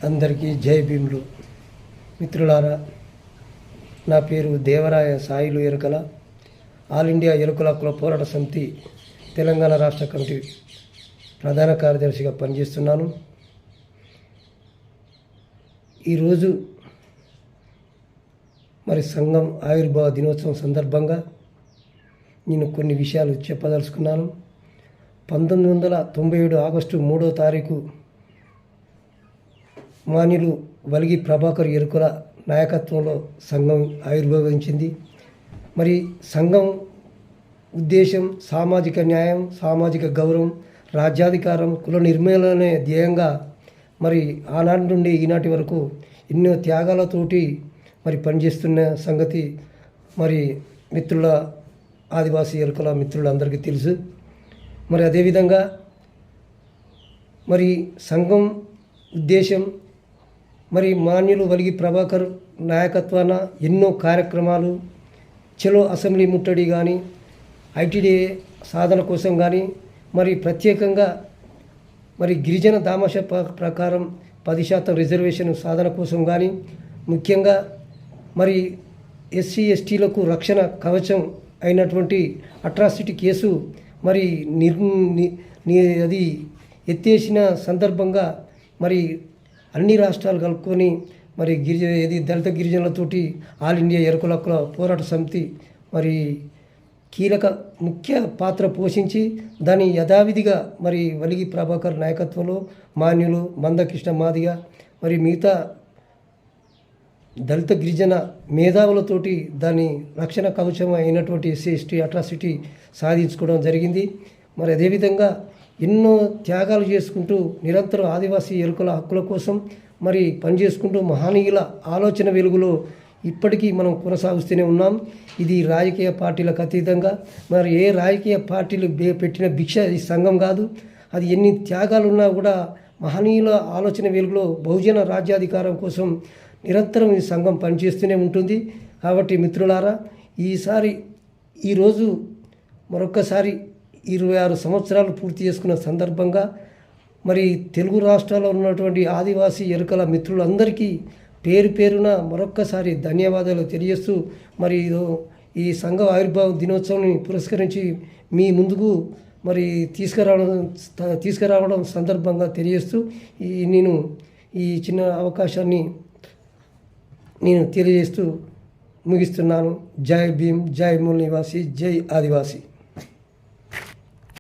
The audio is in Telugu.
అందరికీ జై భీములు. మిత్రులారా, నా పేరు దేవరాయ సాయిలు ఎరుకల. ఆల్ ఇండియా ఎరుకల హక్కుల పోరాట సమితి తెలంగాణ రాష్ట్ర కమిటీ ప్రధాన కార్యదర్శిగా పనిచేస్తున్నాను. ఈరోజు సంఘం ఆవిర్భావ దినోత్సవం సందర్భంగా నేను కొన్ని విషయాలు చెప్పదలుచుకున్నాను. 1997 ఆగస్టు 3వ తారీఖు మాన్యులు వలిగి ప్రభాకర్ ఎరుకల నాయకత్వంలో సంఘం ఆవిర్భవించింది. సంఘం ఉద్దేశం సామాజిక న్యాయం, సామాజిక గౌరవం, రాజ్యాధికారం, కుల నిర్మూలనే ధ్యేయంగా ఆనాటి నుండి ఈనాటి వరకు ఎన్నో త్యాగాలతోటి పనిచేస్తున్న సంగతి మిత్రుల ఆదివాసీ ఎరుకల మిత్రులందరికీ తెలుసు. అదేవిధంగా సంఘం ఉద్దేశం మాన్యులు వలిగి ప్రభాకర్ నాయకత్వాన ఎన్నో కార్యక్రమాలు, చలో అసెంబ్లీ ముట్టడి కానీ, ఐటీడీఏ సాధన కోసం కానీ, ప్రత్యేకంగా గిరిజన దామాష ప్రకారం 10% రిజర్వేషన్ సాధన కోసం కానీ, ముఖ్యంగా ఎస్సీ ఎస్టీలకు రక్షణ కవచం అయినటువంటి అట్రాసిటీ కేసు అది ఎత్తేసిన సందర్భంగా అన్ని రాష్ట్రాలు కలుపుకొని దళిత గిరిజనులతోటి ఆల్ ఇండియా ఎరుకల హక్కుల పోరాట సమితి కీలక ముఖ్య పాత్ర పోషించి దాని యథావిధిగా వలిగి ప్రభాకర్ నాయకత్వంలో మాన్యులు మందకృష్ణ మాదిగ మిగతా దళిత గిరిజన మేధావులతోటి దాని రక్షణ కవచం అయినటువంటి ఎస్సీ ఎస్టీ అట్రాసిటీ సాధించుకోవడం జరిగింది. అదేవిధంగా ఎన్నో త్యాగాలు చేసుకుంటూ నిరంతరం ఆదివాసీ ఎరుకల హక్కుల కోసం పనిచేసుకుంటూ మహనీయుల ఆలోచన వెలుగులో ఇప్పటికీ మనం కొనసాగుతూనే ఉన్నాం. ఇది రాజకీయ పార్టీలకు అతీతంగా ఏ రాజకీయ పార్టీలు పెట్టిన భిక్ష ఈ సంఘం కాదు. అది ఎన్ని త్యాగాలున్నా కూడా మహనీయుల ఆలోచన వెలుగులో బహుజన రాజ్యాధికారం కోసం నిరంతరం ఈ సంఘం పనిచేస్తూనే ఉంటుంది. కాబట్టి మిత్రులారా, ఈరోజు మరొక్కసారి 26 సంవత్సరాలు పూర్తి చేసుకున్న సందర్భంగా తెలుగు రాష్ట్రాల్లో ఉన్నటువంటి ఆదివాసీ ఎరుకల మిత్రులందరికీ పేరు పేరున మరొక్కసారి ధన్యవాదాలు తెలియజేస్తూ ఈ సంఘ ఆవిర్భావ దినోత్సవాన్ని పురస్కరించి మీ ముందుకు తీసుకురావడం సందర్భంగా తెలియజేస్తూ నేను ఈ చిన్న అవకాశాన్ని తెలియజేస్తూ ముగిస్తున్నాను. జై భీమ్, జై మూల నివాసి, జై ఆదివాసీ.